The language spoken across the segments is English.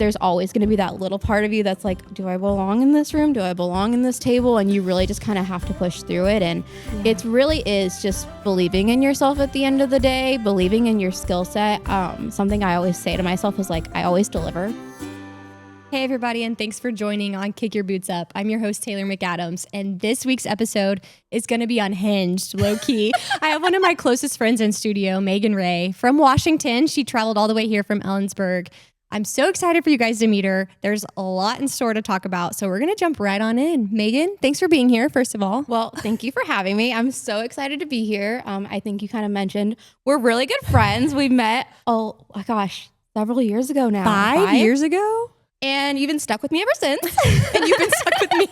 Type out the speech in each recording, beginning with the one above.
there's always going to be that little part of you that's like, do I belong in this room? Do I belong in this table? And you really just kind of have to push through it. And it really is just believing in yourself at the end of the day, believing in your skill set. Something I always say to myself is like, I always deliver. Hey everybody, and thanks for joining on Kick Your Boots Up. I'm your host, Taylor McAdams, and this week's episode is going to be unhinged, low-key. I have one of my closest friends in studio, Megan Ray, from Washington. She traveled all the way here from Ellensburg. I'm so excited for you guys to meet her. There's a lot in store to talk about, so we're going to jump right on in. Megan, thanks for being here, first of all. Well, thank you for having me. I'm so excited to be here. I think you kind of mentioned we're really good friends. We met, oh my gosh, several years ago now. 5 years ago? And you've been stuck with me ever since. And you've been stuck with me.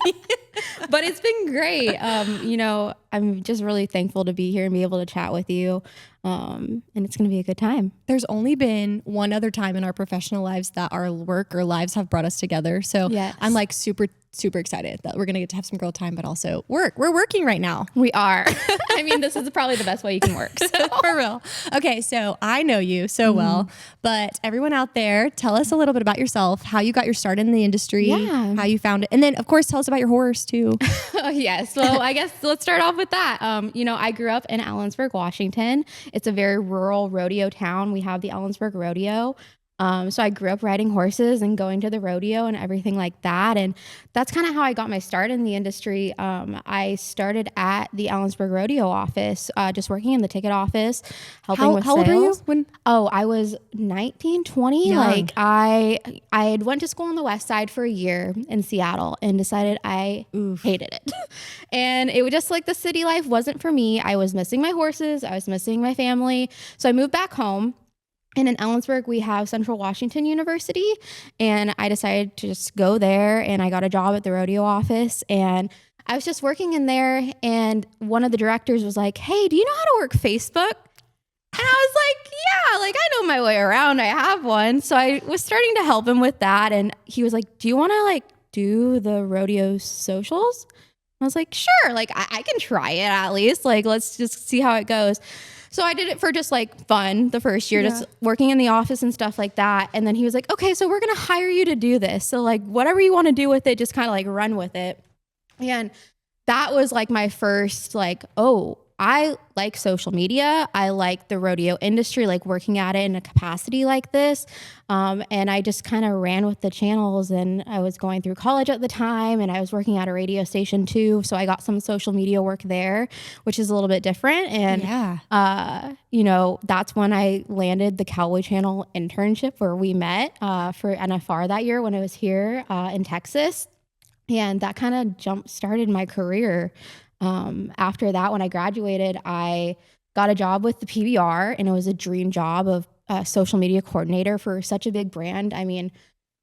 But it's been great. I'm just really thankful to be here and be able to chat with you. And it's going to be a good time. There's only been one other time in our professional lives that our work or lives have brought us together. So I'm like super excited that we're going to get to have some girl time, but also work. We're working right now. We are. I mean, this is probably the best way you can work. So. For real. Okay, so I know you so well, but everyone out there, tell us a little bit about yourself, how you got your start in the industry, how you found it. And then, of course, tell us about your horse too. Yes. Well, I guess let's start off with that. I grew up in Ellensburg, Washington. It's a very rural rodeo town. We have the Ellensburg Rodeo. So I grew up riding horses and going to the rodeo and everything like that. And that's kind of how I got my start in the industry. I started at the Ellensburg Rodeo office, just working in the ticket office, helping with sales. How old were you? I was 19, 20. Young. Like I had went to school on the west side for a year in Seattle and decided I hated it. And it was just like the city life wasn't for me. I was missing my horses. I was missing my family. So I moved back home. And in Ellensburg, we have Central Washington University, and I decided to just go there, and I got a job at the rodeo office, and I was just working in there, and one of the directors was like, hey, do you know how to work Facebook? And I was like, yeah, like I know my way around. I have one. So I was starting to help him with that, and he was like, do you want to like do the rodeo socials? I was like, sure, like I can try it at least. Like, let's just see how it goes. So I did it for just like fun the first year, just working in the office and stuff like that. And then he was like, okay, so we're going to hire you to do this. So like whatever you want to do with it, just kind of like run with it. And that was like my first like, oh, I like social media. I like the rodeo industry, like working at it in a capacity like this. And I just kind of ran with the channels, and I was going through college at the time, and I was working at a radio station too. So I got some social media work there, which is a little bit different. And, that's when I landed the Cowboy Channel internship where we met for NFR that year when I was here in Texas. And that kind of jump started my career. After that, when I graduated, I got a job with the PBR, and it was a dream job of social media coordinator for such a big brand. I mean,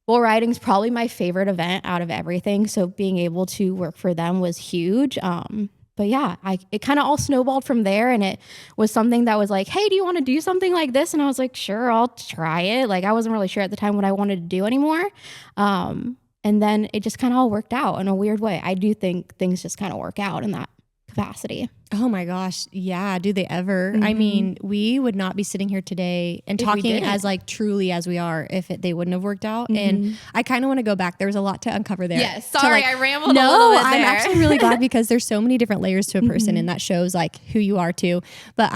bull riding is probably my favorite event out of everything. So being able to work for them was huge. But yeah, it kind of all snowballed from there, and it was something that was like, hey, do you want to do something like this? And I was like, sure, I'll try it. Like I wasn't really sure at the time what I wanted to do anymore. And then it just kind of all worked out in a weird way. I do think things just kind of work out in that capacity. Oh my gosh. Yeah. Do they ever? I mean, we would not be sitting here today and talking as like truly as we are if they wouldn't have worked out. And I kind of want to go back. There was a lot to uncover there. Yes. Sorry, I rambled a little bit there. I'm actually really glad because there's so many different layers to a person and that shows like who you are too. But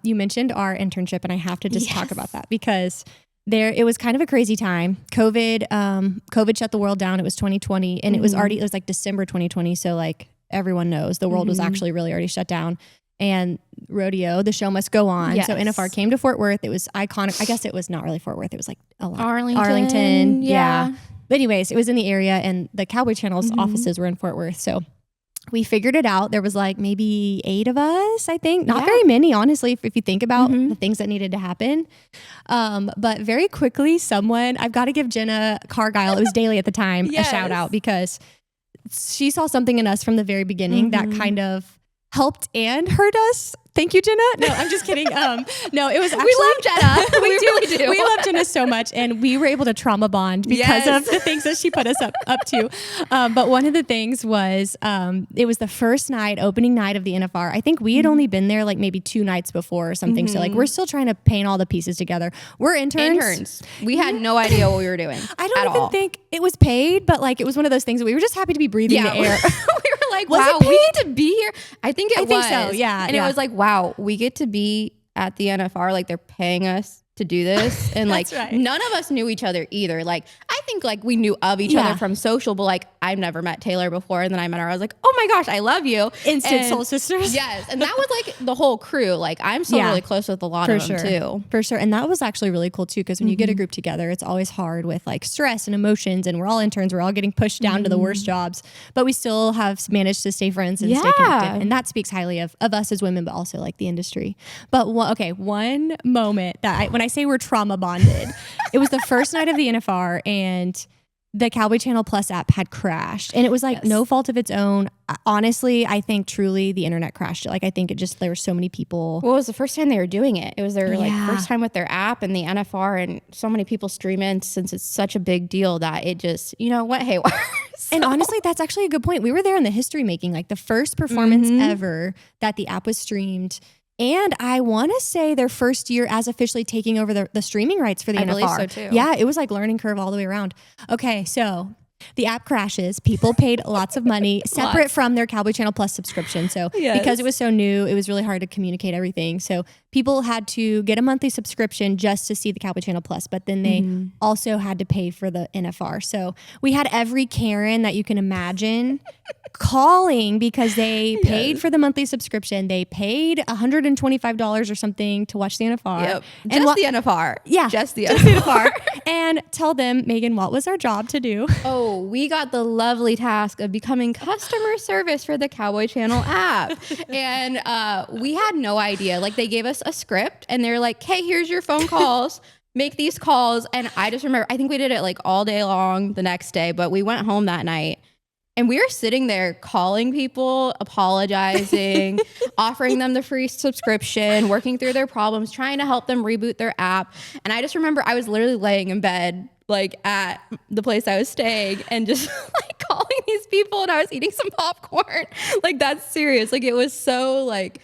you mentioned our internship, and I have to just talk about that because it was kind of a crazy time. COVID shut the world down. It was 2020, and it was like December 2020. So like everyone knows the world was actually really already shut down. And rodeo, the show must go on. Yes. So NFR came to Fort Worth. It was iconic. I guess it was not really Fort Worth. It was like a lot. Arlington. Yeah. But anyways, it was in the area, and the Cowboy Channel's offices were in Fort Worth. So we figured it out. There was like maybe 8 of us, I think. Not very many, honestly, if you think about the things that needed to happen. But very quickly, I've got to give Jenna Cargile, it was Daily at the time, a shout out because she saw something in us from the very beginning that kind of helped and hurt us. Thank you, Jenna. No, I'm just kidding. No, it was actually. We love Jenna. We really do. We love Jenna so much. And we were able to trauma bond because of the things that she put us up to. But one of the things was, it was the first night, opening night of the NFR. I think we had only been there like maybe 2 nights before or something. So like we're still trying to paint all the pieces together. We're interns. We had no idea what we were doing. I don't even think it was paid, but like it was one of those things that we were just happy to be breathing the air. We were like, wow, we get to be here. I think it was. think so, yeah. And it was like, wow, we get to be at the NFR. Like they're paying us to do this. And like none of us knew each other either. Like I think like we knew of each other from social, but like I've never met Taylor before. And then I met her. I was like, oh my gosh, I love you. Instant soul sisters. Yes. And that was like the whole crew. Like I'm still really close with a lot of them too. For sure. And that was actually really cool too. Cause when you get a group together, it's always hard with like stress and emotions, and we're all interns. We're all getting pushed down to the worst jobs, but we still have managed to stay friends and stay connected. And that speaks highly of us as women, but also like the industry. But one moment that when I say we're trauma bonded, it was the first night of the NFR, and the Cowboy Channel Plus app had crashed, and it was like no fault of its own. Honestly, I think truly the internet crashed it. Like I think there were so many people. Well, it was the first time they were doing it. It was their like first time with their app and the NFR, and so many people stream in since it's such a big deal that it just, went haywire. So. And honestly, that's actually a good point. We were there in the history making, like the first performance ever that the app was streamed. And I want to say their first year as officially taking over the streaming rights for the NFR. I believe so too. Yeah, it was like learning curve all the way around. Okay, so the app crashes. People paid lots of money separate from their Cowboy Channel Plus subscription. So because it was so new, it was really hard to communicate everything. So people had to get a monthly subscription just to see the Cowboy Channel Plus, but then they also had to pay for the NFR. So we had every Karen that you can imagine calling because they paid for the monthly subscription. They paid $125 or something to watch the NFR. Yep. Just the NFR. Yeah. Just the NFR. And tell them, Megan, what was our job to do? Oh, we got the lovely task of becoming customer service for the Cowboy Channel app. And we had no idea. Like they gave us a script and they're like, hey, here's your phone calls. Make these calls. And I just remember, I think we did it like all day long the next day, but we went home that night. And we were sitting there calling people, apologizing, offering them the free subscription, working through their problems, trying to help them reboot their app. And I just remember I was literally laying in bed, like at the place I was staying, and just like calling these people, and I was eating some popcorn. Like that's serious. Like it was so like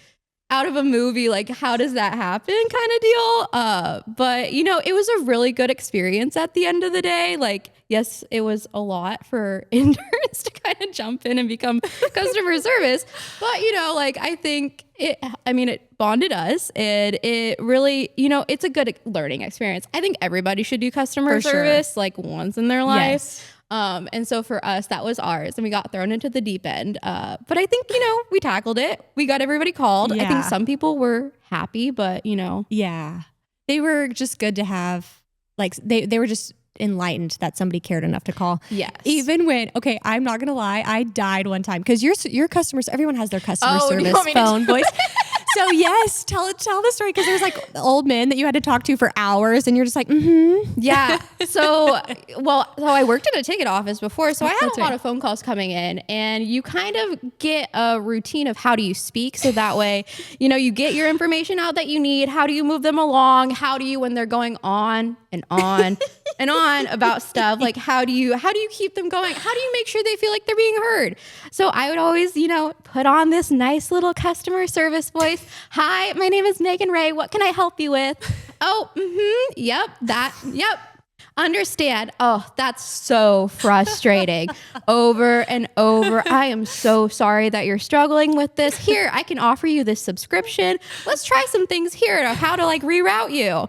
out of a movie, like how does that happen kind of deal. But it was a really good experience at the end of the day. Like, yes, it was a lot for interns to kind of jump in and become customer service. But, like I think it bonded us, and it really, it's a good learning experience. I think everybody should do customer service like once in their life. Yes. And so for us, that was ours, and we got thrown into the deep end. But I think, we tackled it. We got everybody called. I think some people were happy, but Yeah. They were just good to have, like, they were just enlightened that somebody cared enough to call. Yes. Even when, I'm not going to lie, I died one time because your customers, everyone has their customer service phone voice. So yes, tell the story, because there's like old men that you had to talk to for hours, and you're just like, yeah. So I worked in a ticket office before, so I had a lot of phone calls coming in, and you kind of get a routine of how do you speak, so that way, you get your information out that you need. How do you move them along? How do you, when they're going on and on and on about stuff, like how do you keep them going? How do you make sure they feel like they're being heard? So I would always, put on this nice little customer service voice. Hi, my name is Megan Ray. What can I help you with? Yep. Understand. Oh, that's so frustrating. Over and over. I am so sorry that you're struggling with this. Here, I can offer you this subscription. Let's try some things here of how to like reroute you.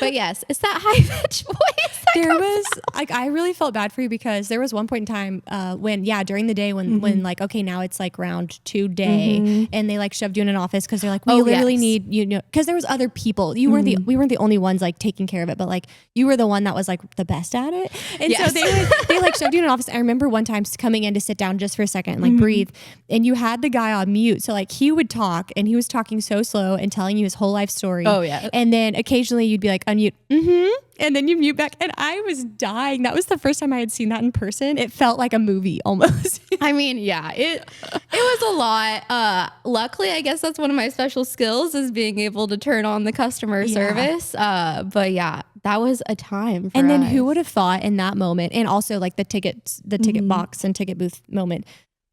But yes, it's that high pitch voice. There was like, I really felt bad for you, because there was one point in time when during the day when like, okay, now it's like round 2 day, and they like shoved you in an office because they're like, we literally need, because there was other people. We weren't the only ones like taking care of it, but like you were the one that was like the best at it. And so they like shoved you in an office. I remember one time coming in to sit down just for a second and like breathe, and you had the guy on mute. So like he would talk, and he was talking so slow and telling you his whole life story. Oh yeah. And then occasionally you'd be be like, unmute, and then you mute back. And I was dying. That was the first time I had seen that in person. It felt like a movie almost. I mean, yeah, it was a lot. Luckily, I guess that's one of my special skills is being able to turn on the customer service. But yeah, that was a time for And then us. who would have thought in that moment, and also like the ticket box and ticket booth moment,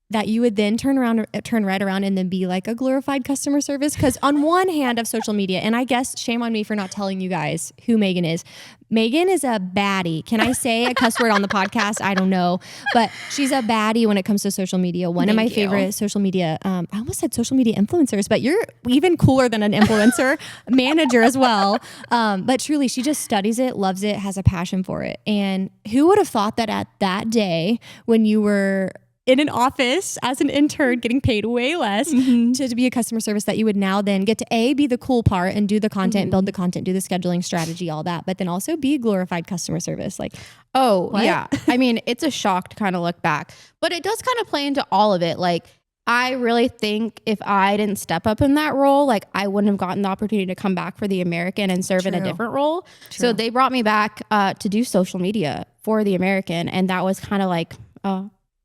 that you would then turn right around and then be like a glorified customer service. Because on one hand of social media, and I guess shame on me for not telling you guys who Megan is. Megan is a baddie. Can I say a cuss word on the podcast? I don't know. But she's a baddie when it comes to social media. One of my favorite social media, I almost said social media influencers, but you're even cooler than an influencer, manager as well. But truly, she just studies it, loves it, has a passion for it. And who would have thought that at that day when you were in an office as an intern getting paid way less to be a customer service, that you would now then get to be the cool part and do the content, build the content, do the scheduling strategy, all that, but then also be glorified customer service. Like, yeah. I mean, it's a shock to kind of look back, but it does kind of play into all of it. Like, I really think if I didn't step up in that role, like I wouldn't have gotten the opportunity to come back for the American and serve in a different role. So they brought me back to do social media for the American. And that was kind of like,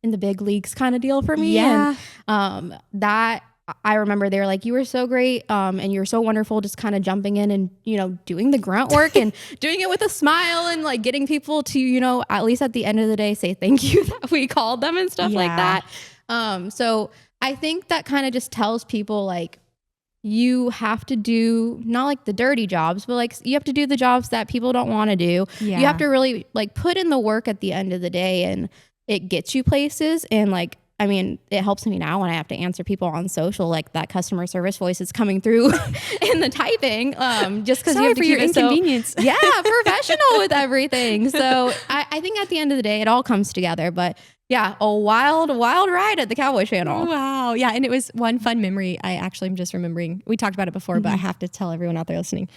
in the big leagues kind of deal for me. Yeah. And that I remember they were like, you were so great. And you were so wonderful, just kind of jumping in and, doing the grunt work and doing it with a smile and like getting people to, at least at the end of the day, say thank you that we called them and stuff like that. So I think that kind of just tells people like, you have to do not like the dirty jobs, but like you have to do the jobs that people don't want to do. You have to really like put in the work at the end of the day, and it gets you places. And like, I mean, it helps me now when I have to answer people on social, like that customer service voice is coming through in the typing, just because you have to keep it inconvenience. Professional with everything. So I think at the end of the day, it all comes together. But yeah, a wild ride at the Cowboy Channel. Wow. Yeah. And it was one fun memory. I actually am just remembering, we talked about it before, but I have to tell everyone out there listening.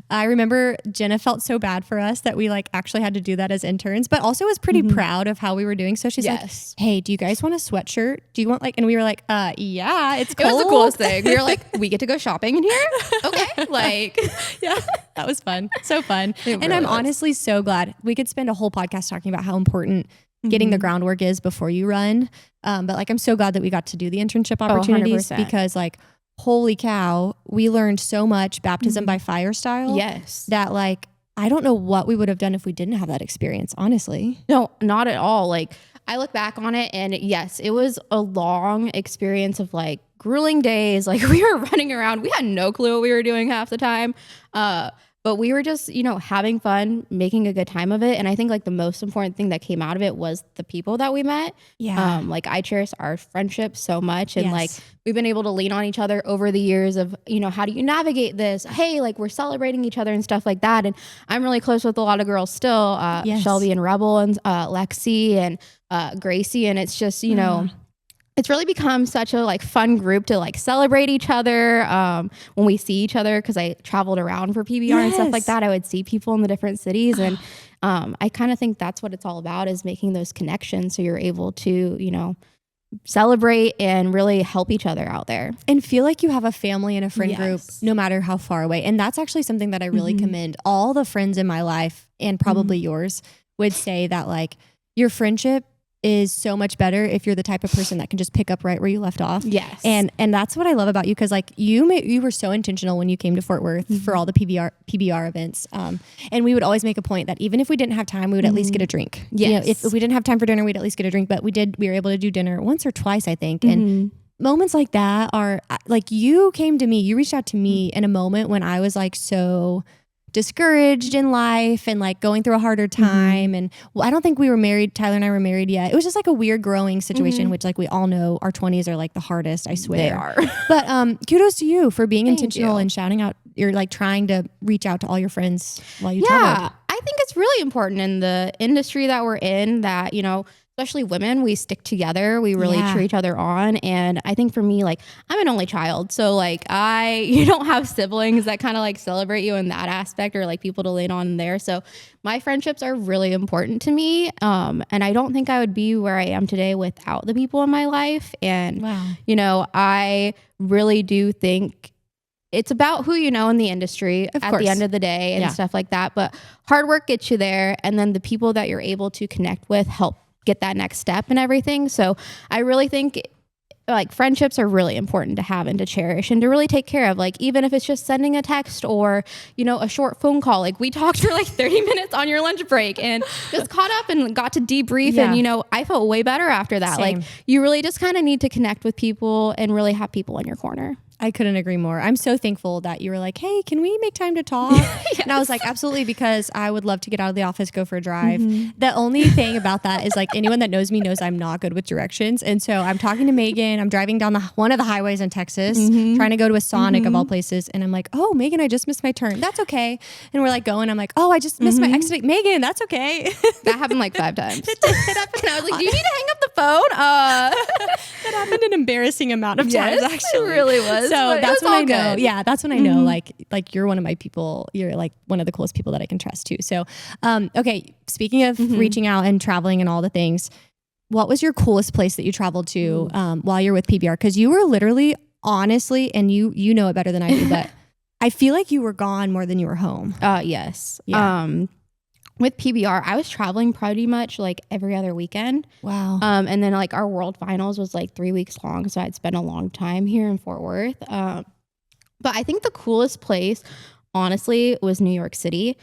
I remember Jenna felt so bad for us that we like actually had to do that as interns, but also was pretty proud of how we were doing. So she's like, hey, do you guys want a sweatshirt? Do you want like, and we were like, yeah, it's cold. It was the coolest thing. We were like, we get to go shopping in here? Okay. Like, yeah, that was fun. So fun. It and really I'm was. honestly so glad. We could spend a whole podcast talking about how important getting the groundwork is before you run. But like, I'm so glad that we got to do the internship opportunities because like, holy cow, we learned so much baptism by fire style. Yes. That like, I don't know what we would have done if we didn't have that experience, honestly. No, not at all. Like I look back on it and yes, it was a long experience of like grueling days. Like we were running around. We had no clue what we were doing half the time. But we were just, having fun, making a good time of it. And I think like the most important thing that came out of it was the people that we met. Yeah. Like I cherish our friendship so much. And like we've been able to lean on each other over the years of, how do you navigate this? Hey, like we're celebrating each other and stuff like that. And I'm really close with a lot of girls still, Shelby and Rebel and Lexi and Gracie. And it's just, it's really become such a like fun group to like celebrate each other when we see each other, because I traveled around for PBR and stuff like that. I would see people in the different cities, and I kind of think that's what it's all about, is making those connections so you're able to celebrate and really help each other out there and feel like you have a family and a friend group no matter how far away. And that's actually something that I really commend. All the friends in my life, and probably yours, would say that like your friendship is so much better if you're the type of person that can just pick up right where you left off. Yes. And that's what I love about you, because like you were so intentional when you came to Fort Worth for all the PBR events. And we would always make a point that even if we didn't have time, we would at least get a drink. Yes. If we didn't have time for dinner, we'd at least get a drink. But we were able to do dinner once or twice, I think. And moments like that are like, you reached out to me in a moment when I was like so discouraged in life and like going through a harder time. And I don't think we were married. Tyler and I were married yet. It was just like a weird growing situation, which like we all know our 20s are like the hardest, I swear. They are. But kudos to you for being intentional and shouting out. You're like trying to reach out to all your friends while you traveled. I think it's really important in the industry that we're in that, especially women, we stick together. We really cheer each other on. And I think for me, like I'm an only child. So like you don't have siblings that kind of like celebrate you in that aspect, or like people to lean on there. So my friendships are really important to me. And I don't think I would be where I am today without the people in my life. And, I really do think it's about who you know in the industry at the end of the day and stuff like that. But hard work gets you there. And then the people that you're able to connect with help get that next step and everything. So I really think like friendships are really important to have and to cherish and to really take care of. Like, even if it's just sending a text or, you know, a short phone call, like we talked for like 30 minutes on your lunch break and just caught up and got to debrief. And, you know, I felt way better after that. Same. Like, you really just kind of need to connect with people and really have people in your corner. I couldn't agree more. I'm so thankful that you were like, hey, can we make time to talk? Yes. And I was like, absolutely, because I would love to get out of the office, go for a drive. The only thing about that is like anyone that knows me knows I'm not good with directions. And so I'm talking to Megan. I'm driving down one of the highways in Texas, trying to go to a Sonic of all places. And I'm like, oh, Megan, I just missed my turn. That's okay. And we're like going, I'm like, oh, I just missed my exit. Megan, that's okay. That happened like 5 times. It happened. I was like, do you need to hang up the phone? That happened an embarrassing amount of times, actually. It really was. So that's when I know. Yeah, that's when I know like you're one of my people. You're like one of the coolest people that I can trust too. So, okay. Speaking of reaching out and traveling and all the things, what was your coolest place that you traveled to while you're with PBR? Because you were literally, honestly, and you know it better than I do, but I feel like you were gone more than you were home. Yes. Yeah. With PBR, I was traveling pretty much like every other weekend. Wow. And then like our world finals was like 3 weeks long. So I'd spent a long time here in Fort Worth. But I think the coolest place, honestly, was New York City.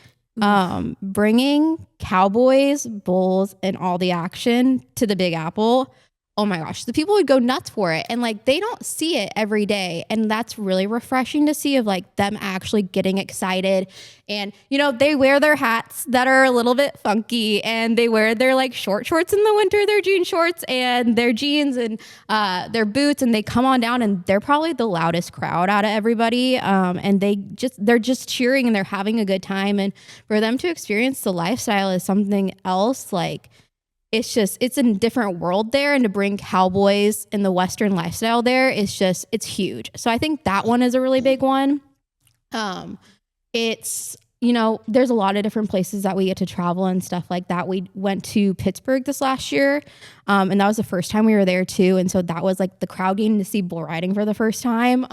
Bringing Cowboys, Bulls, and all the action to the Big Apple. Oh my gosh, the people would go nuts for it. And like, they don't see it every day. And that's really refreshing to see, of like them actually getting excited. And, you know, they wear their hats that are a little bit funky, and they wear their like short shorts in the winter, their jean shorts and their jeans and their boots. And they come on down, and they're probably the loudest crowd out of everybody. And they're just cheering, and they're having a good time. And for them to experience the lifestyle is something else. Like, it's a different world there, and to bring Cowboys and the Western lifestyle there is it's huge. So I think that one is a really big one. It's, you know, there's a lot of different places that we get to travel and stuff like that. We went to Pittsburgh this last year. And that was the first time we were there too. And so that was like the crowd getting to see bull riding for the first time.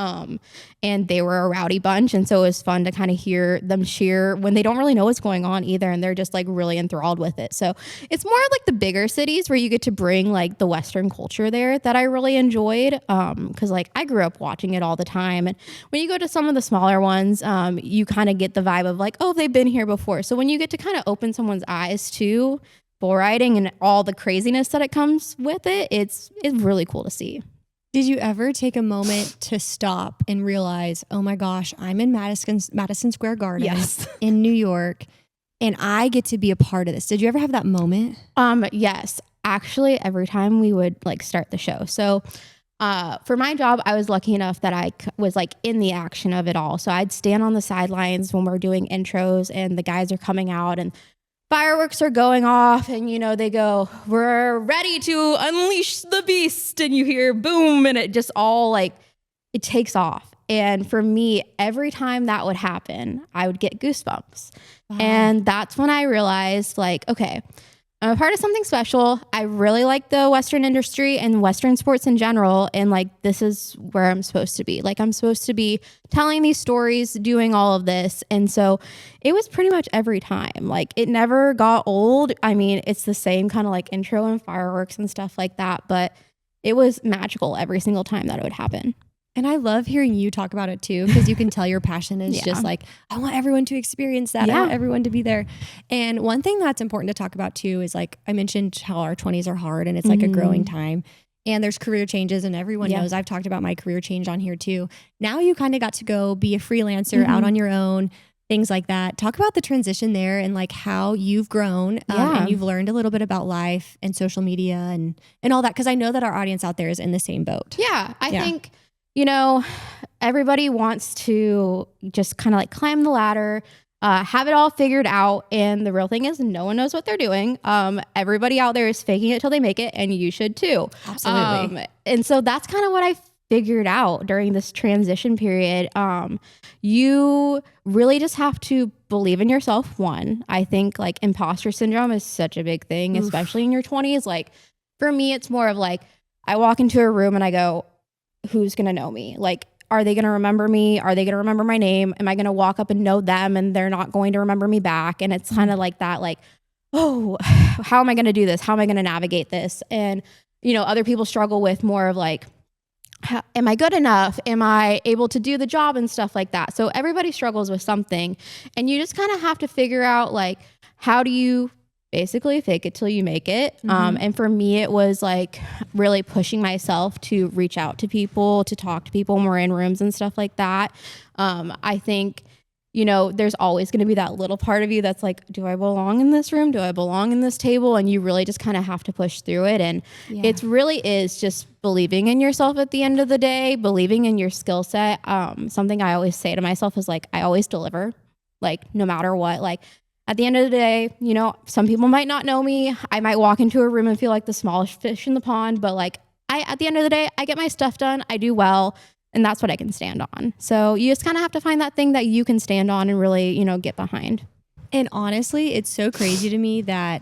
And they were a rowdy bunch. And so it was fun to kind of hear them cheer when they don't really know what's going on either. And they're just like really enthralled with it. So it's more like the bigger cities where you get to bring like the Western culture there that I really enjoyed. Cause like I grew up watching it all the time. And when you go to some of the smaller ones, you kind of get the vibe of like, oh, they've been here before. So when you get to kind of open someone's eyes to bull riding and all the craziness that it comes with it, it's really cool to see. Did you ever take a moment to stop and realize, oh my gosh, I'm in Madison Square Garden in New York, and I get to be a part of this? Did you ever have that moment? Yes, actually, every time we would like start the show. So for my job, I was lucky enough that I was like in the action of it all. So I'd stand on the sidelines when we're doing intros and the guys are coming out and fireworks are going off, and, you know, they go, we're ready to unleash the beast. And you hear boom, and it just all like, it takes off. And for me, every time that would happen, I would get goosebumps. Wow. And that's when I realized like, okay, I'm a part of something special. I really like the Western industry and Western sports in general. And like, this is where I'm supposed to be. Like, I'm supposed to be telling these stories, doing all of this. And so it was pretty much every time. Like, it never got old. I mean, it's the same kind of like intro and fireworks and stuff like that. But it was magical every single time that it would happen. And I love hearing you talk about it too, because you can tell your passion is just like, I want everyone to experience that. I want everyone to be there. And one thing that's important to talk about too is, like I mentioned, how our 20s are hard and it's like a growing time. And there's career changes, and everyone knows I've talked about my career change on here too. Now you kind of got to go be a freelancer out on your own, things like that. Talk about the transition there and like how you've grown and you've learned a little bit about life and social media and all that. Because I know that our audience out there is in the same boat. Yeah, I think, you know, everybody wants to just kind of like climb the ladder, have it all figured out. And the real thing is, no one knows what they're doing. Everybody out there is faking it till they make it, and you should too. Absolutely. And so that's kind of what I figured out during this transition period. You really just have to believe in yourself. One, I think like imposter syndrome is such a big thing, especially in your 20s. Like for me, it's more of like, I walk into a room and I go, who's going to know me? Like, are they going to remember me? Are they going to remember my name? Am I going to walk up and know them and they're not going to remember me back? And it's kind of like that, like, oh, how am I going to do this? How am I going to navigate this? And, you know, other people struggle with more of like, am I good enough? Am I able to do the job and stuff like that? So everybody struggles with something, and you just kind of have to figure out like, how do you basically fake it till you make it? And for me, it was like really pushing myself to reach out to people, to talk to people when we're in rooms and stuff like that. I think, you know, there's always going to be that little part of you that's like, do I belong in this room? Do I belong in this table? And you really just kind of have to push through it. And it really is just believing in yourself at the end of the day, believing in your skill set. Something I always say to myself is like, I always deliver, like no matter what. Like at the end of the day, you know, some people might not know me. I might walk into a room and feel like the smallest fish in the pond, but like at the end of the day, I get my stuff done. I do well. And that's what I can stand on. So you just kind of have to find that thing that you can stand on and really, you know, get behind. And honestly, it's so crazy to me that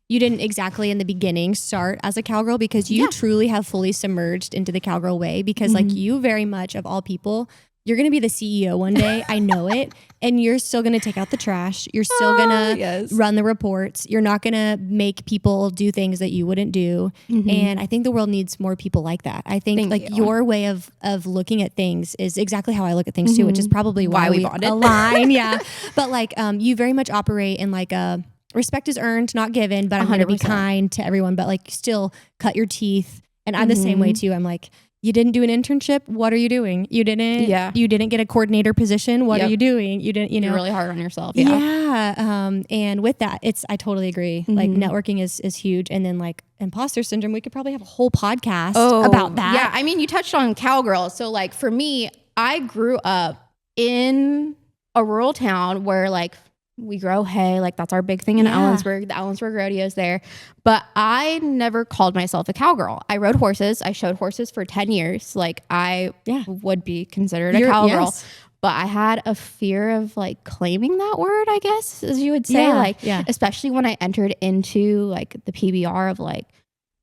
you didn't exactly in the beginning start as a cowgirl, because you truly have fully submerged into the cowgirl way, because like you very much of all people, you're going to be the CEO one day. I know it. And you're still going to take out the trash. You're still going to run the reports. You're not going to make people do things that you wouldn't do. And I think the world needs more people like that. I think your way of looking at things is exactly how I look at things too, which is probably why we bonded. Align. But like you very much operate in like a respect is earned, not given, but I'm going to be kind to everyone, but like still cut your teeth. And I'm the same way too. I'm like, you didn't do an internship. What are you doing? You didn't get a coordinator position. What are you doing? You didn't, you know, you're really hard on yourself. And with that, I totally agree. Like networking is huge. And then like imposter syndrome, we could probably have a whole podcast about that. Yeah. I mean, you touched on cowgirls. So like for me, I grew up in a rural town where like we grow hay, like that's our big thing in Ellensburg. The Ellensburg Rodeo is there. But I never called myself a cowgirl. I rode horses. I showed horses for 10 years. Like I would be considered a cowgirl. But I had a fear of like claiming that word, I guess, as you would say. Especially when I entered into like the PBR of like,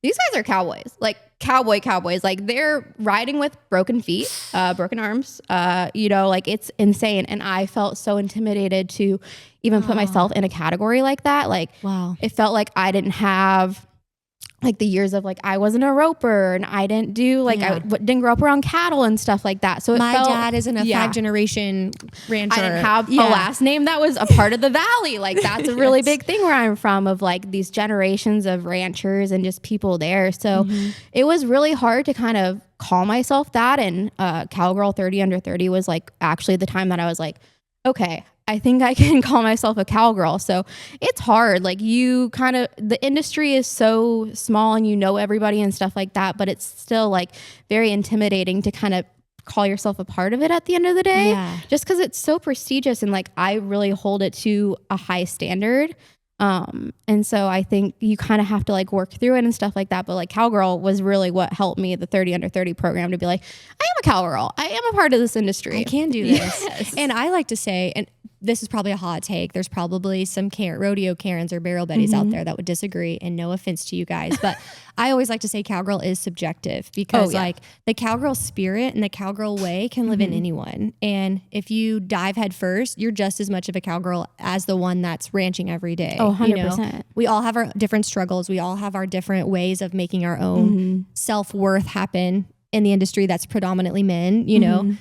these guys are cowboys, like cowboys. Like they're riding with broken feet, broken arms, you know, like it's insane. And I felt so intimidated to even put myself in a category like that. Like, it felt like I didn't have like the years of like, I wasn't a roper and I didn't do like, I didn't grow up around cattle and stuff like that. So my dad isn't a 5-generation rancher. I didn't have a last name that was a part of the valley. Like that's a really big thing where I'm from, of like these generations of ranchers and just people there. So it was really hard to kind of call myself that. And Cowgirl 30 Under 30 was like actually the time that I was like, okay, I think I can call myself a cowgirl. So it's hard. Like you kind of, the industry is so small and you know everybody and stuff like that, but it's still like very intimidating to kind of call yourself a part of it at the end of the day, just because it's so prestigious. And like, I really hold it to a high standard. And so I think you kind of have to like work through it and stuff like that. But like cowgirl was really what helped me, the 30 Under 30 program, to be like, I am a cowgirl. I am a part of this industry. I can do this. And I like to say, and this is probably a hot take, there's probably some rodeo Karens or barrel Betties out there that would disagree, and no offense to you guys, but I always like to say cowgirl is subjective, because like the cowgirl spirit and the cowgirl way can live in anyone. And if you dive head first, you're just as much of a cowgirl as the one that's ranching every day. 100%. You know? We all have our different struggles. We all have our different ways of making our own self-worth happen in the industry that's predominantly men, you know?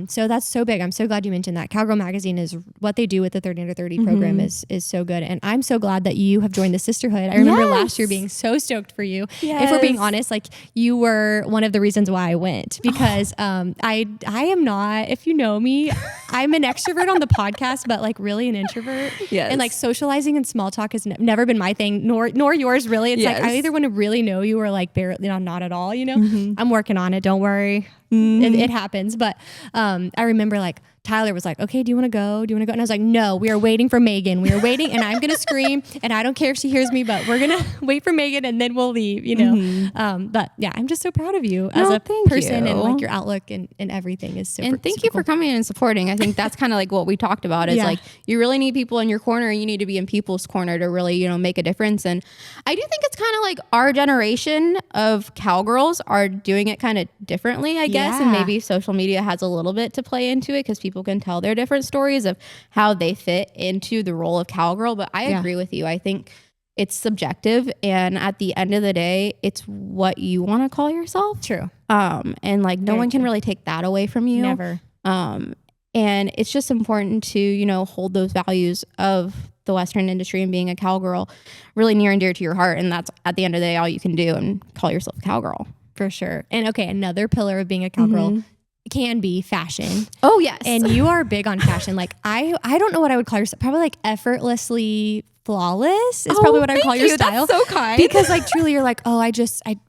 So that's so big. I'm so glad you mentioned that. Cowgirl Magazine is what they do with the 30 Under 30 program is so good. And I'm so glad that you have joined the sisterhood. I remember last year being so stoked for you. If we're being honest, like you were one of the reasons why I went, because I am not, if you know me, I'm an extrovert on the podcast, but like really an introvert. And like socializing and small talk has never been my thing, nor yours really. It's like I either want to really know you or like barely, you know, not at all, you know. I'm working on it. Don't worry. It happens. But I remember like Tyler was like, okay, do you want to go? And I was like, no, we are waiting for Megan. We are waiting and I'm going to scream and I don't care if she hears me, but we're going to wait for Megan and then we'll leave, you know? But yeah, I'm just so proud of you as a person and like your outlook and everything is super And thank super you cool. for coming and supporting. I think that's kind of like what we talked about is like, you really need people in your corner and you need to be in people's corner to really, you know, make a difference. And I do think it's kind of like our generation of cowgirls are doing it kind of differently, I guess. And maybe social media has a little bit to play into it because people can tell their different stories of how they fit into the role of cowgirl. But I agree with you. I think it's subjective. And at the end of the day, it's what you want to call yourself. True. And like no one can really take that away from you. Never. And it's just important to, you know, hold those values of the Western industry and being a cowgirl really near and dear to your heart. And that's at the end of the day, all you can do and call yourself a cowgirl. For sure. And okay, another pillar of being a cowgirl can be fashion. Oh, yes. And you are big on fashion. Like I don't know what I would call yourself. Probably like effortlessly flawless is probably what I would call your style. That's so kind. Because like truly you're like, oh, I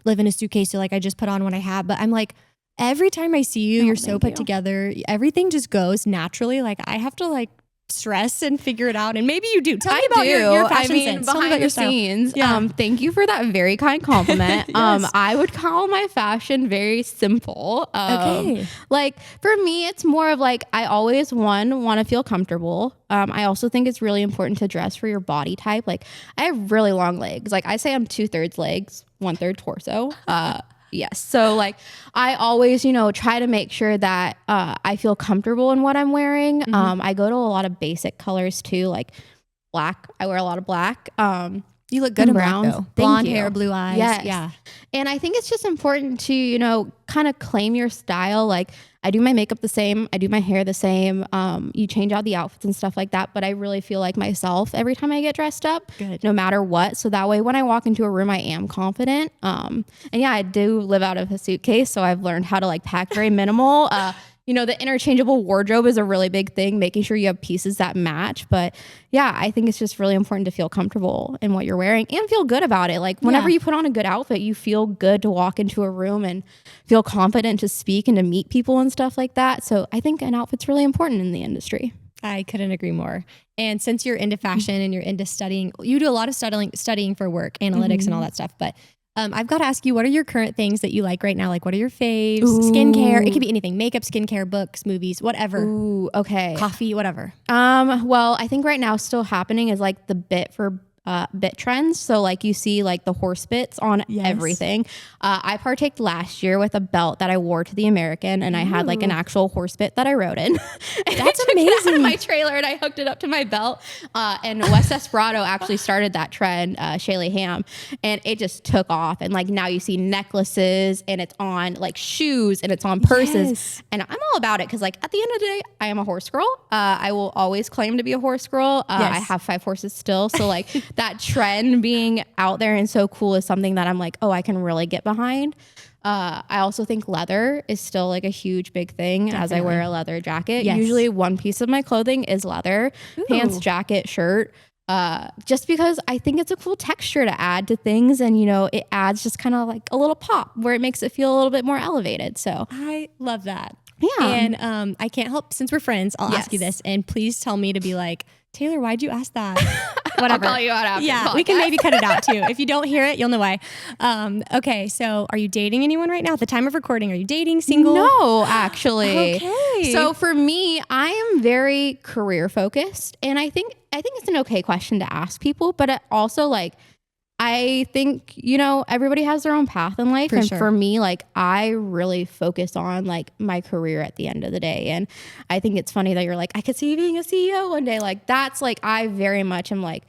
live in a suitcase. So like I just put on what I have. But I'm like, every time I see you, you're so put together. Everything just goes naturally. Like I have to like stress and figure it out. And maybe you do. Tell me about your fashion sense. Tell me about your scenes. Thank you for that very kind compliment. I would call my fashion very simple. Like for me, it's more of like, I always want to feel comfortable. I also think it's really important to dress for your body type. Like I have really long legs. Like I say I'm 2/3 legs, 1/3 torso. Yes. So like I always, you know, try to make sure that I feel comfortable in what I'm wearing. I go to a lot of basic colors too, like black. I wear a lot of black. You look good in brown black though. Blonde hair, blue eyes. Yes. Yeah. And I think it's just important to, you know, kind of claim your style. Like I do my makeup the same. I do my hair the same. You change out the outfits and stuff like that. But I really feel like myself every time I get dressed up, no matter what. So that way when I walk into a room, I am confident. And yeah, I do live out of a suitcase. So I've learned how to like pack very minimal. You know, the interchangeable wardrobe is a really big thing, making sure you have pieces that match. But yeah, I think it's just really important to feel comfortable in what you're wearing and feel good about it. Like whenever you put on a good outfit, you feel good to walk into a room and feel confident to speak and to meet people and stuff like that. So I think an outfit's really important in the industry. I couldn't agree more. And since you're into fashion and you're into studying, you do a lot of studying for work, analytics and all that stuff. But I've got to ask you, what are your current things that you like right now? Like, what are your faves? Skincare. It could be anything. Makeup, skincare, books, movies, whatever. Ooh, okay. Coffee, whatever. Well, I think right now still happening is like the bit for bit trends. So like you see like the horse bits on everything. I partaked last year with a belt that I wore to the American and I had like an actual horse bit that I rode in. That's amazing. It out of my trailer and I hooked it up to my belt. And West Desperado actually started that trend, Shaylee Ham, and it just took off. And like now you see necklaces and it's on like shoes and it's on purses. And I'm all about it because like at the end of the day, I am a horse girl. I will always claim to be a horse girl. I have 5 horses still. So like that trend being out there and so cool is something that I'm like, oh, I can really get behind. I also think leather is still like a huge big thing as I wear a leather jacket. Usually one piece of my clothing is leather, pants, jacket, shirt. Just because I think it's a cool texture to add to things and, you know, it adds just kind of like a little pop where it makes it feel a little bit more elevated. So I love that. Yeah. And I can't help, since we're friends, I'll ask you this and please tell me to be like, Taylor, why'd you ask that? Whatever. I'll call you out after the podcast. We can maybe cut it out too. If you don't hear it, you'll know why. Okay, so are you dating anyone right now? At the time of recording, are you dating, single? No, actually. Okay. So for me, I am very career focused, and I think it's an okay question to ask people, but it also like I think, you know, everybody has their own path in life. For me, like I really focus on like my career at the end of the day. And I think it's funny that you're like, I could see you being a CEO one day. Like that's like, I very much am like,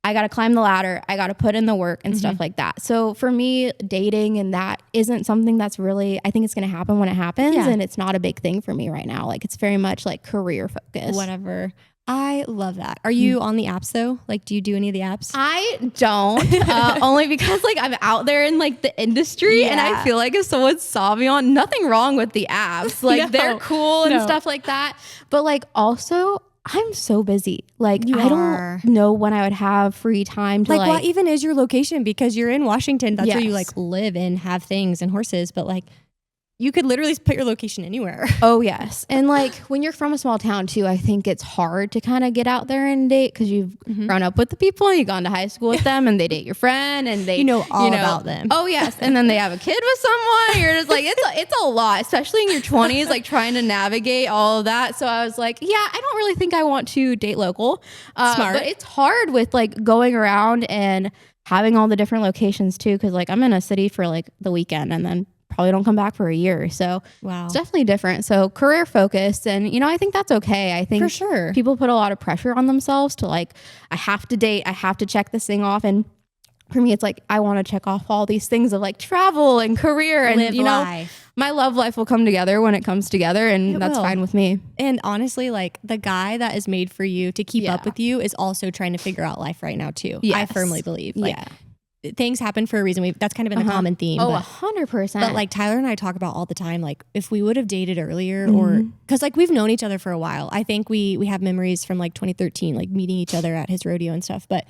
I got to climb the ladder. I got to put in the work and stuff like that. So for me, dating and that isn't something that's really, I think it's going to happen when it happens. And it's not a big thing for me right now. Like it's very much like career focused. Whatever. I love that. Are you on the apps though? Like, do you do any of the apps? I don't, only because like I'm out there in like the industry and I feel like if someone saw me on, nothing wrong with the apps. Like they're cool and stuff like that. But like also I'm so busy. Like I don't know when I would have free time to like what even is your location? Because you're in Washington. That's where you like live and have things and horses. But like, you could literally put your location anywhere. Oh yes. And like when you're from a small town too, I think it's hard to kind of get out there and date because you've grown up with the people and you've gone to high school with them and they date your friend and they all about them. Oh yes. And then they have a kid with someone. You're just like, it's a lot, especially in your 20s, like trying to navigate all of that. So I was like, yeah, I don't really think I want to date local. Smart. But it's hard with like going around and having all the different locations too. Cause like I'm in a city for like the weekend and then probably don't come back for a year. So it's definitely different. So career focused. And, I think that's okay. I think for sure people put a lot of pressure on themselves to like, I have to date, I have to check this thing off. And for me, it's like, I want to check off all these things of like travel and career and, live life. My love life will come together when it comes together and that's fine with me. And honestly, like the guy that is made for you to keep up with you is also trying to figure out life right now too. Yes. I firmly believe. Like, things happen for a reason. That's kind of been the common theme. Oh, 100%. But like Tyler and I talk about all the time, like if we would have dated earlier or because like we've known each other for a while. I think we have memories from like 2013, like meeting each other at his rodeo and stuff. But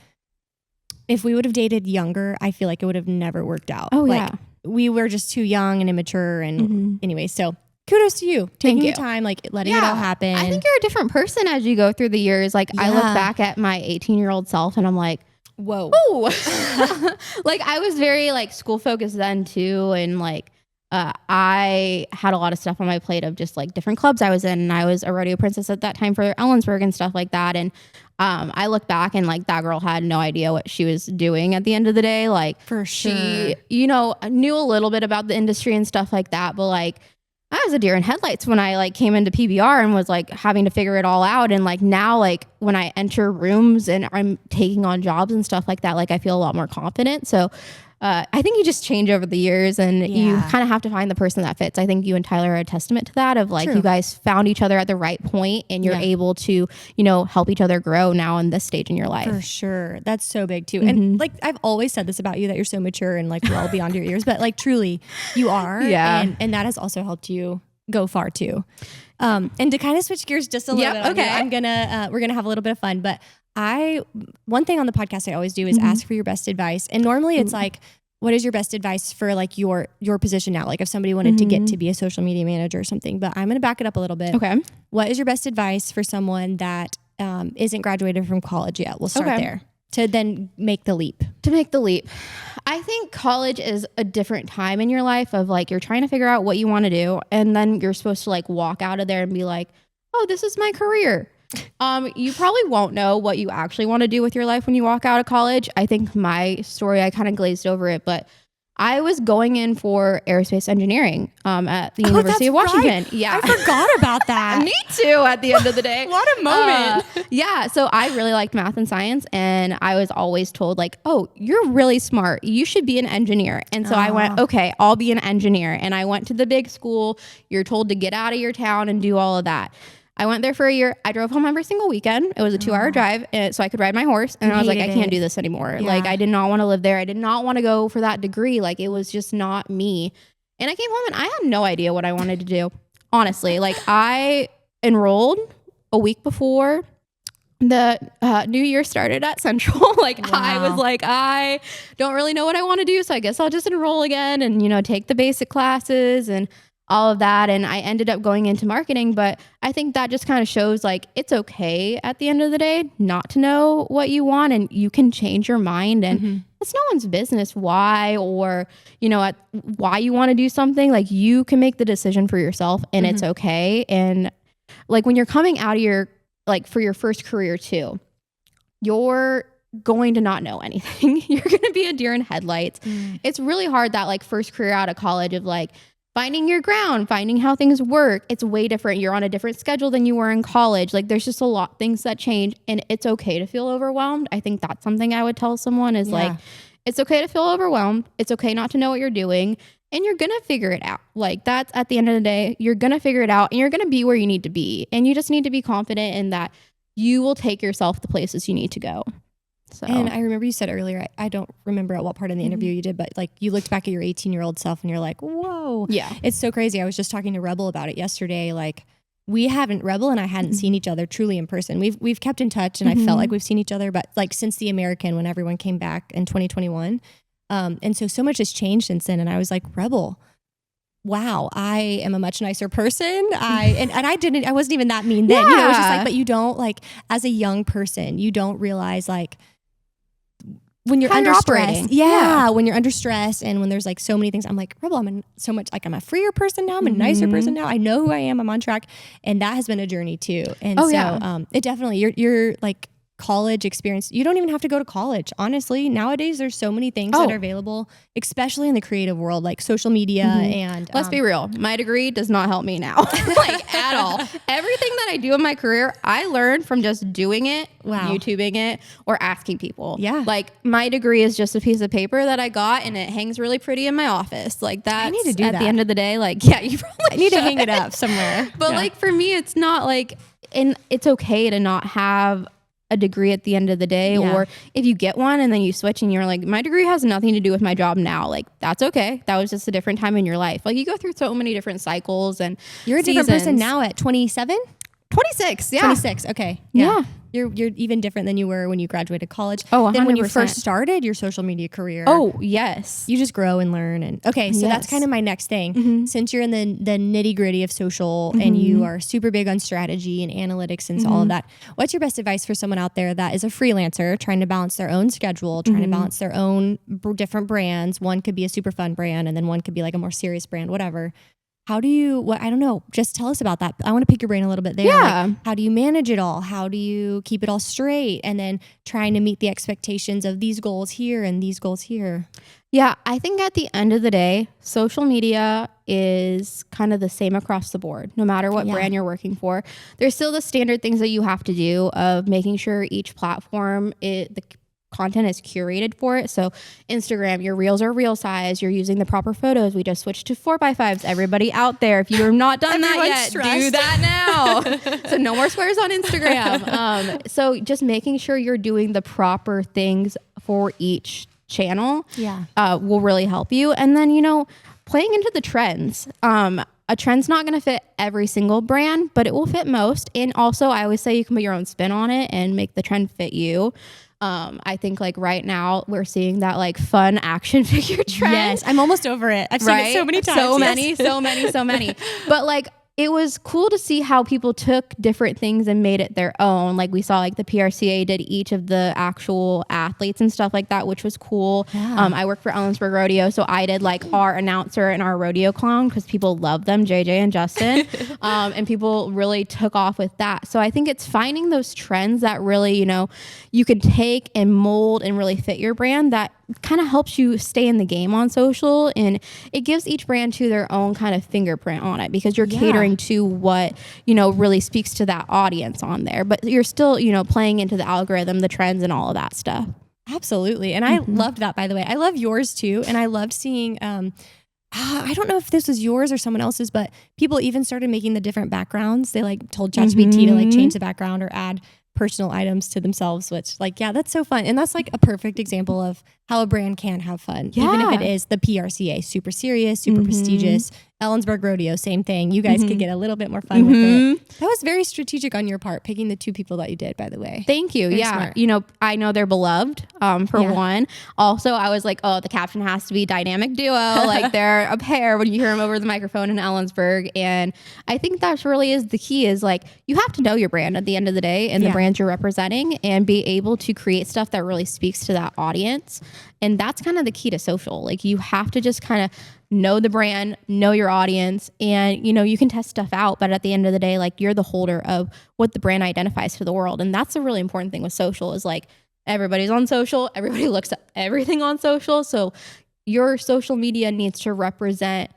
if we would have dated younger, I feel like it would have never worked out. Oh, like, we were just too young and immature. And anyway, so kudos to you. Taking your time, like letting it all happen. I think you're a different person as you go through the years. Like I look back at my 18-year-old self and I'm like, whoa. Like I was very like school focused then too. And like, I had a lot of stuff on my plate of just like different clubs I was in. And I was a rodeo princess at that time for Ellensburg and stuff like that. And, I look back and like that girl had no idea what she was doing at the end of the day. Like for sure, she, knew a little bit about the industry and stuff like that. But like, I was a deer in headlights when I like came into PBR and was like having to figure it all out. And like now, like when I enter rooms and I'm taking on jobs and stuff like that, like I feel a lot more confident. So I think you just change over the years and you kind of have to find the person that fits. I think you and Tyler are a testament to that of like you guys found each other at the right point and you're able to, help each other grow now in this stage in your life. For sure. That's so big too. And like I've always said this about you that you're so mature and like well beyond your years, but like truly you are. Yeah. And that has also helped you go far too. And to kind of switch gears just a little bit. Okay. I'm gonna we're gonna have a little bit of fun, but one thing on the podcast I always do is ask for your best advice. And normally it's like, what is your best advice for like your position now? Like if somebody wanted to get to be a social media manager or something, but I'm going to back it up a little bit. Okay. What is your best advice for someone that isn't graduated from college yet? We'll start there to then make the leap. To make the leap. I think college is a different time in your life of like, you're trying to figure out what you want to do. And then you're supposed to like walk out of there and be like, oh, this is my career. You probably won't know what you actually want to do with your life when you walk out of college. I think my story, I kind of glazed over it, but I was going in for aerospace engineering at the University of Washington. Right. Yeah. I forgot about that. Me too at the end of the day. What a moment. So I really liked math and science and I was always told like, oh, you're really smart. You should be an engineer. And so I went, okay, I'll be an engineer. And I went to the big school. You're told to get out of your town and do all of that. I went there for a year. I drove home every single weekend. It was a 2-hour drive so I could ride my horse. And I was like, I can't do this anymore. Yeah. Like I did not want to live there. I did not want to go for that degree. Like it was just not me. And I came home and I had no idea what I wanted to do. Honestly, like I enrolled a week before the new year started at Central. I was like, I don't really know what I want to do. So I guess I'll just enroll again and, take the basic classes and all of that. And I ended up going into marketing, but I think that just kind of shows like, it's okay at the end of the day, not to know what you want and you can change your mind and it's no one's business why, or, why you want to do something. Like you can make the decision for yourself and it's okay. And like when you're coming out of your, like for your first career too, you're going to not know anything. You're going to be a deer in headlights. It's really hard that like first career out of college of like, finding your ground, finding how things work. It's way different. You're on a different schedule than you were in college. Like there's just a lot of things that change and it's okay to feel overwhelmed. I think that's something I would tell someone is like, it's okay to feel overwhelmed. It's okay not to know what you're doing and you're going to figure it out. Like that's at the end of the day, you're going to figure it out and you're going to be where you need to be. And you just need to be confident in that you will take yourself the places you need to go. So. And I remember you said earlier, I don't remember at what part in the interview you did, but like you looked back at your 18-year-old self and you're like, whoa. Yeah. It's so crazy. I was just talking to Rebel about it yesterday. Like Rebel and I hadn't seen each other truly in person. We've kept in touch and I felt like we've seen each other, but like since the American, when everyone came back in 2021. And so much has changed since then. And I was like, Rebel, wow, I am a much nicer person. I wasn't even that mean then. You know, it was just like, but you don't like, as a young person, you don't realize like when you're under stress. Yeah, when you're under stress and when there's like so many things, I'm like, Rebel, I'm a freer person now. I'm a nicer person now. I know who I am. I'm on track. And that has been a journey too. And it definitely, you're like, college experience, you don't even have to go to college. Honestly, nowadays there's so many things that are available, especially in the creative world, like social media. And let's be real, my degree does not help me now like at all. Everything that I do in my career, I learned from just doing it, YouTubing it, or asking people. Like my degree is just a piece of paper that I got and it hangs really pretty in my office. Like that. I need to do that at the end of the day. Like, you probably need to hang it up somewhere. But like for me, it's not like, and it's okay to not have a degree at the end of the day, or if you get one and then you switch and you're like, my degree has nothing to do with my job now, like that's okay. That was just a different time in your life. Like you go through so many different cycles and you're a different person now at 27? 26, 26, okay. You're even different than you were when you graduated college. Oh, 100%. Than when you first started your social media career. Oh, yes. You just grow and learn. And okay, so that's kind of my next thing. Since you're in the nitty gritty of social and you are super big on strategy and analytics and all of that, what's your best advice for someone out there that is a freelancer trying to balance their own schedule, trying to balance their own different brands? One could be a super fun brand and then one could be like a more serious brand, whatever. How do you, I don't know, just tell us about that. I want to pick your brain a little bit there. Like, how do you manage it all? How do you keep it all straight? And then trying to meet the expectations of these goals here and these goals here. Yeah, I think at the end of the day, social media is kind of the same across the board, no matter what brand you're working for. There's still the standard things that you have to do of making sure each platform, the content is curated for it. So Instagram, your reels are real size. You're using the proper photos. We just switched to 4x5s. Everybody out there, if you're not done that yet, do that now. So no more squares on Instagram. So just making sure you're doing the proper things for each channel will really help you. And then, playing into the trends. A trend's not going to fit every single brand, but it will fit most. And also I always say you can put your own spin on it and make the trend fit you. I think like right now we're seeing that like fun action figure trend. Yes, I'm almost over it. I've seen it so many times. So many. But like it was cool to see how people took different things and made it their own. Like we saw like the PRCA did each of the actual athletes and stuff like that, which was cool. I work for Ellensburg Rodeo, so I did like our announcer and our rodeo clown because people love them, JJ and Justin. And people really took off with that. So I think it's finding those trends that really, you could take and mold and really fit your brand that kind of helps you stay in the game on social, and it gives each brand to their own kind of fingerprint on it because you're catering to what really speaks to that audience on there, but you're still playing into the algorithm, the trends and all of that stuff. Absolutely. And I loved that, by the way. I love yours too, and I loved seeing I don't know if this was yours or someone else's, but people even started making the different backgrounds. They like told ChatGPT to like change the background or add personal items to themselves, which that's so fun. And that's like a perfect example of how a brand can have fun. Even if it is the PRCA, super serious, super prestigious. Ellensburg Rodeo, same thing. You guys could get a little bit more fun with it. That was very strategic on your part, picking the two people that you did, by the way. Thank you. Very smart. I know they're beloved for one. Also, I was like, the caption has to be dynamic duo. Like they're a pair when you hear them over the microphone in Ellensburg. And I think that really is the key, is like you have to know your brand at the end of the day and the brands you're representing and be able to create stuff that really speaks to that audience. And that's kind of the key to social. Like you have to just kind of know the brand, know your audience, and you can test stuff out, but at the end of the day, like you're the holder of what the brand identifies to the world. And that's a really important thing with social, is like everybody's on social, everybody looks at everything on social. So your social media needs to represent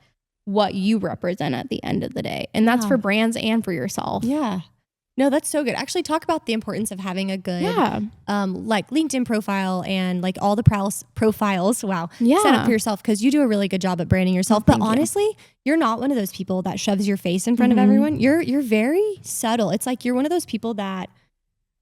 what you represent at the end of the day. And that's for brands and for yourself. Yeah. No, that's so good. Actually, talk about the importance of having a good like LinkedIn profile and like all the profiles set up for yourself, because you do a really good job at branding yourself. But honestly, you're not one of those people that shoves your face in front of everyone. You're very subtle. It's like you're one of those people that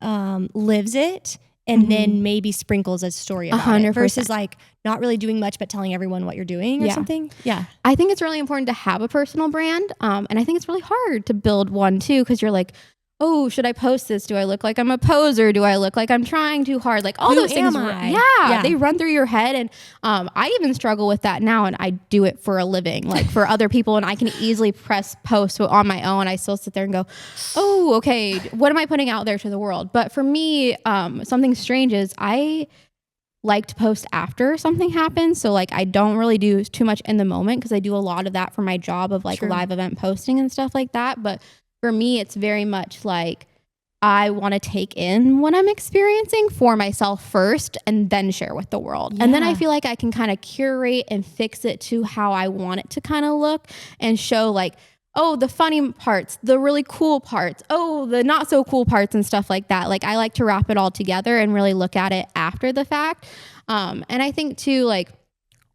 lives it and then maybe sprinkles a story about 100%. It versus like not really doing much but telling everyone what you're doing or something. Yeah. I think it's really important to have a personal brand. And I think it's really hard to build one too, because you're like, oh, should I post this? Do I look like I'm a poser? Do I look like I'm trying too hard? Like all those things. Yeah, they run through your head. And I even struggle with that now, and I do it for a living, like for other people. And I can easily press post on my own. I still sit there and go, oh, okay, what am I putting out there to the world? But for me, something strange is I like to post after something happens. So like I don't really do too much in the moment because I do a lot of that for my job of like live event posting and stuff like that. But for me, it's very much like I want to take in what I'm experiencing for myself first and then share with the world. And then I feel like I can kind of curate and fix it to how I want it to kind of look and show like, oh, the funny parts, the really cool parts, oh, the not so cool parts and stuff like that. Like I like to wrap it all together and really look at it after the fact. And I think too, like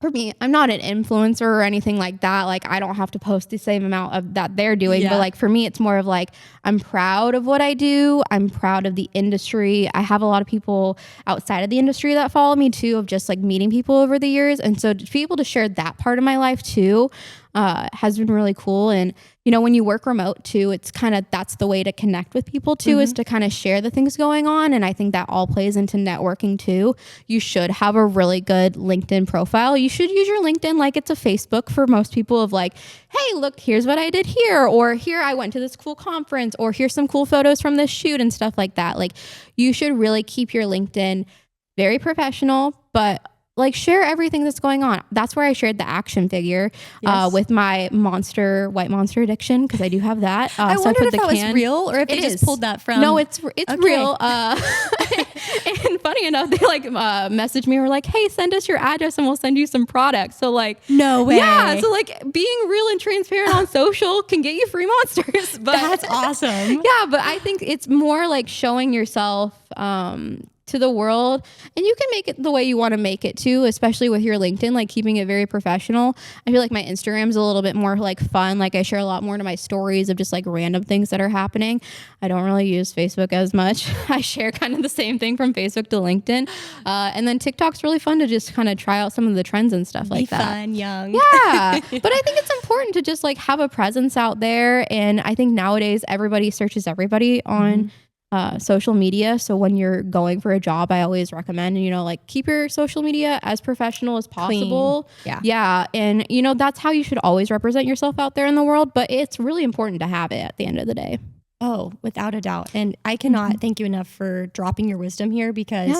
for me, I'm not an influencer or anything like that. Like I don't have to post the same amount of that they're doing. But like for me, it's more of like, I'm proud of what I do. I'm proud of the industry. I have a lot of people outside of the industry that follow me too, of just like meeting people over the years. And so to be able to share that part of my life too, has been really cool. And, you know, when you work remote too, it's kind of, that's the way to connect with people too, is to kind of share the things going on. And I think that all plays into networking too. You should have a really good LinkedIn profile. You should use your LinkedIn like it's a Facebook for most people of like, hey, look, here's what I did here, or here I went to this cool conference, or here's some cool photos from this shoot and stuff like that. Like you should really keep your LinkedIn very professional, but like share everything that's going on. That's where I shared the action figure with my white monster addiction, because I do have that. I wondered if that was real or if they just pulled that from. No, it's real. And funny enough, they like messaged me, or like, hey, send us your address and we'll send you some products. So like, no way. Yeah. So like being real and transparent on social can get you free monsters. But that's awesome. Yeah. But I think it's more like showing yourself, to the world, and you can make it the way you want to make it too, especially with your LinkedIn, like keeping it very professional. I feel like my Instagram's a little bit more like fun. Like I share a lot more to my stories of just like random things that are happening. I don't really use Facebook as much. I share kind of the same thing from Facebook to LinkedIn. And then TikTok's really fun to just kind of try out some of the trends and stuff like that. Fun, young. Yeah. But I think it's important to just like have a presence out there. And I think nowadays everybody searches everybody on social media. So when you're going for a job, I always recommend, you know, like keep your social media as professional as possible. Clean. Yeah. And you know, that's how you should always represent yourself out there in the world, but it's really important to have it at the end of the day. Oh, without a doubt. And I cannot thank you enough for dropping your wisdom here, because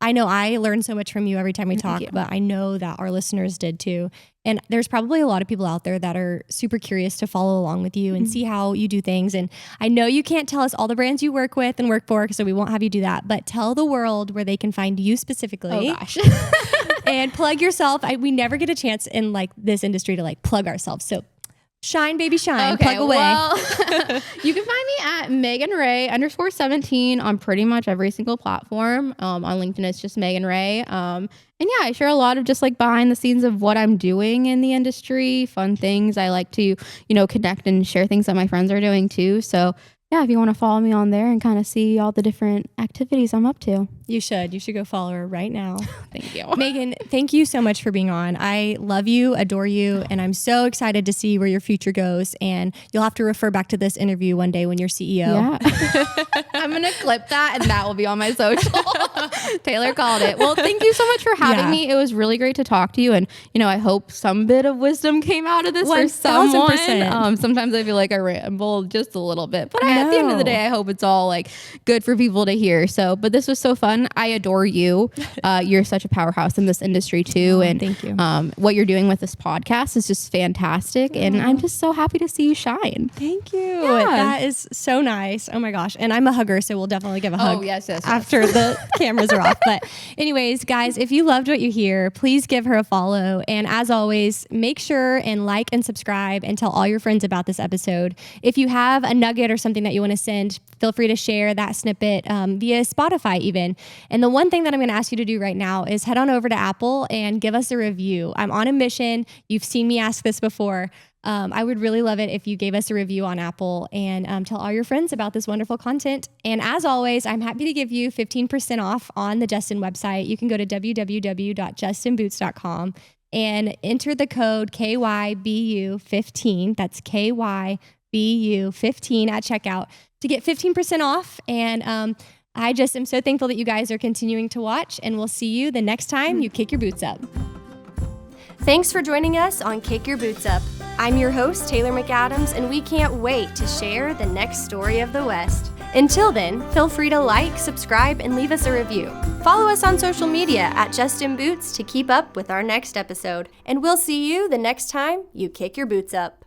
I know I learn so much from you every time we talk, but I know that our listeners did too. And there's probably a lot of people out there that are super curious to follow along with you and see how you do things. And I know you can't tell us all the brands you work with and work for, so we won't have you do that, but tell the world where they can find you specifically. Oh gosh. And plug yourself. We never get a chance in like this industry to like plug ourselves. So shine, baby, shine. Okay, plug away. Well, you can find me at Megan Ray _17 on pretty much every single platform. On LinkedIn, it's just Megan Ray. And yeah, I share a lot of just like behind the scenes of what I'm doing in the industry, fun things. I like to, you know, connect and share things that my friends are doing too. So yeah, if you want to follow me on there and kind of see all the different activities I'm up to. You should go follow her right now. Thank you. Megan, thank you so much for being on. I love you, adore you, and I'm so excited to see where your future goes. And you'll have to refer back to this interview one day when you're CEO. Yeah. I'm going to clip that and that will be on my social. Taylor called it. Well, thank you so much for having me. It was really great to talk to you. And, you know, I hope some bit of wisdom came out of this for someone. Sometimes I feel like I ramble just a little bit, but at the end of the day, I hope it's all like good for people to hear. So, but this was so fun. I adore you. You're such a powerhouse in this industry too. And thank you. What you're doing with this podcast is just fantastic. And I'm just so happy to see you shine. Thank you. Yeah. That is so nice. Oh my gosh. And I'm a hugger, so we'll definitely give a hug after the cameras are off. But anyways, guys, if you loved what you hear, please give her a follow. And as always, make sure and like and subscribe and tell all your friends about this episode. If you have a nugget or something that you want to send, feel free to share that snippet via Spotify even. And the one thing that I'm going to ask you to do right now is head on over to Apple and give us a review. I'm on a mission. You've seen me ask this before. I would really love it if you gave us a review on Apple and tell all your friends about this wonderful content. And as always, I'm happy to give you 15% off on the Justin website. You can go to www.justinboots.com and enter the code KYBU15. That's KYBU15 at checkout to get 15% off. And I just am so thankful that you guys are continuing to watch, and we'll see you the next time you kick your boots up. Thanks for joining us on Kick Your Boots Up. I'm your host, Taylor McAdams, and we can't wait to share the next story of the West. Until then, feel free to like, subscribe, and leave us a review. Follow us on social media at Justin Boots to keep up with our next episode. And we'll see you the next time you kick your boots up.